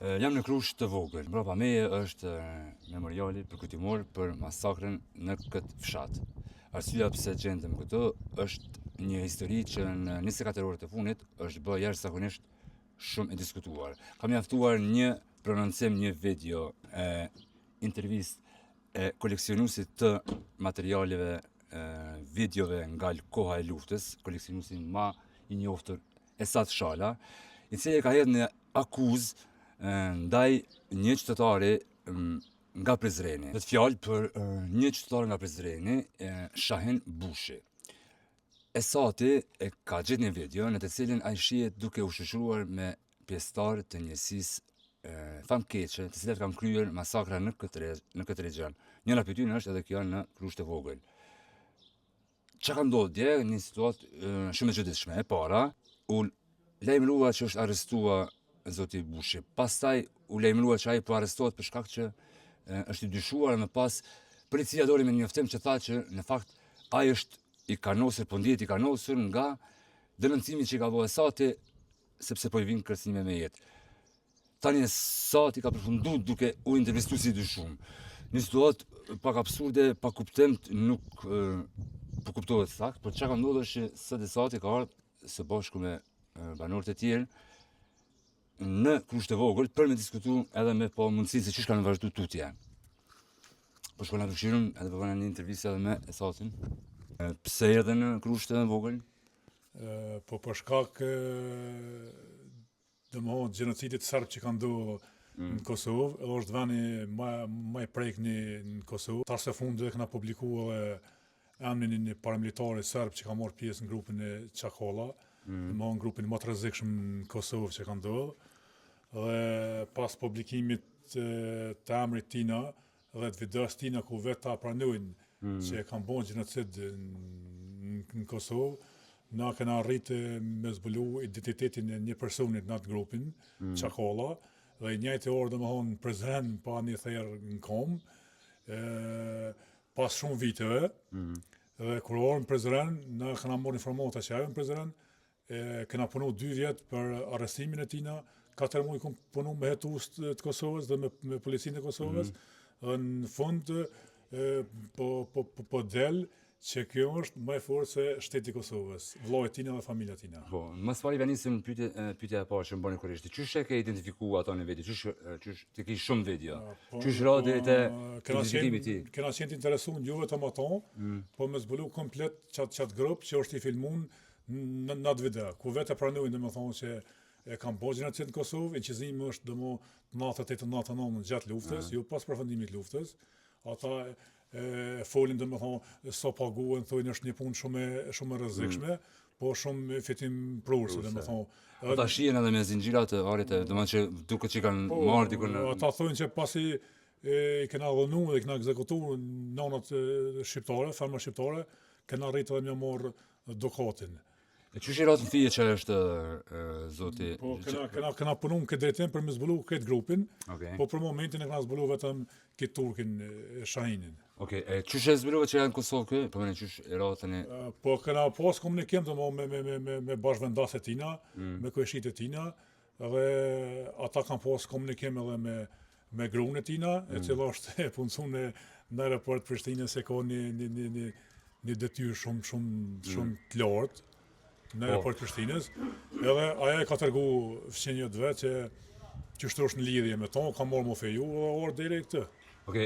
Jam në Krusht të vogël. Mbrapa meje është memoriali përkujtimor për masakrën në këtë fshat. Arsyeja pse gjendem këtu është një histori që në 24 orët e funit është bërë jashtëzakonisht shumë e diskutuar. Kam mjaftuar një prononcim, një video intervistë e koleksionuesit të materialeve videove nga koha e luftës, koleksionuesi më i njohur Esat Shala, i cili ka hedhur një akuzë ndaj një qytetari nga Prizreni. Dhe të fjalë për një qytetar nga Prizreni, Shahin Bushi. Esati e ka gjetur një video në të cilin ai shihet duke u shoqëruar me pjesëtar të njësisë famkeqe, të cilat kanë kryer masakra në këtë region. Njëra prej tyre është edhe kjo në Krusht të vogël. Çka ka ndodhur dje, një situatë shumë e çuditshme. E para, u lajmërua që është arrestuar zoti Bushi. Pastaj u lajmërua që ai po arrestohet për shkak që është i dyshuar, më pas policia doli me një njoftim që tha që në fakt ai është i kanosur, po ndihet i kanosur nga denoncimi që ka bërë Esati, sepse po i vinë kërcënime me jetë. Tani Esati ka përfunduar duke u intervistuar si dyshuar. Një situatë pak absurde, pa kuptim, nuk po kuptohet saktë, por çka ka ndodhur është që sot Esati ka ardhur së bashku me banorët e tjerë në Krusht të vogël për me diskutu edhe me po mundësinë se çish kanë vazhdu tutje. Po shkona të këshirëm edhe po bëna një intervistë edhe me Esatin. Pse erdhe në Krusht të vogël? Po për shkak domethënë gjenocidit serb që ka ndodhur në Kosovë, edhe është veni më i prekni në Kosovë. Tash së fundi kena publikuar emrin e një paramilitari serb që ka marrë pjesë në grupin e Çakolla, në grupin më të rrezikshëm në Kosovë që ka ndodhur. Dhe pas publikimit të emrit tina dhe të videos tina ku vetë ta pranojnë që e kanë bërë gjenocid në Kosovë, na kena arritë me zbulu identitetin e një personit në atë grupin, Çakolla, dhe i njëjtë orë domethënë prezant pa një therr në kom, pas shumë viteve, dhe kur orën prezant, na kena marrë informata që ajo në prezant, kena punu 2 vjet për arrestimin e tina, 4 muaj kom punu me hetus të Kosovës dhe me policinë e Kosovës, dhe në fund po del që kjo është më e fortë se shteti i Kosovës, vllai tina dhe familja tina. Po, më së pari vanisim pyetja e parë që më bëni kurrishti. Çysh e ke identifikuar ato në video? Çysh ti ke shumë video? Çysh ra deri te identifikimi i tij? Kena qenë të interesuar jo vetëm ato, po me zbulu komplet çat grup që është i filmuar në atë video, ku vetë pranojnë domethënë që e kanë bërë gjenocid në Kosovë, incizimi është natën 8-9 gjatë luftës, jo pas përfundimit të luftës. Ata folin domethënë sa paguhen, thonë është një punë shumë e rrezikshme, po shumë fitim prurse domethënë. Ata shihen edhe me zinxhira të arit, domethënë që duket që kanë marrë dikun. Ata thonë që pasi i kena dhënuar dhe kena ekzekutuar nënat shqiptare, ferma shqiptare, kena arritur edhe me marr dukatin. E çysh i ratën fije që është zoti? Po kena punu në këtë drejtim për me zbulu këtë grupin, po për momentin e kena zbulu vetëm këtë turkin Shahinin. Okej, çysh e zbuluat që janë në Kosovë kë? Po më çysh i ratën e po kena pas komunikim me bashkëvendaset tina, me kryeqytetë e tina, dhe ata kanë pas komunikim edhe me gruan e tina, e cila është e punësuar në aeroport Prishtinës, se ka një detyrë shumë të lartë në aeroport Prishtinës, edhe aja e ka tërgu fëqenjët vetë që qështu është në lidhje me to, ka marrë më feju dhe orë deri këtë.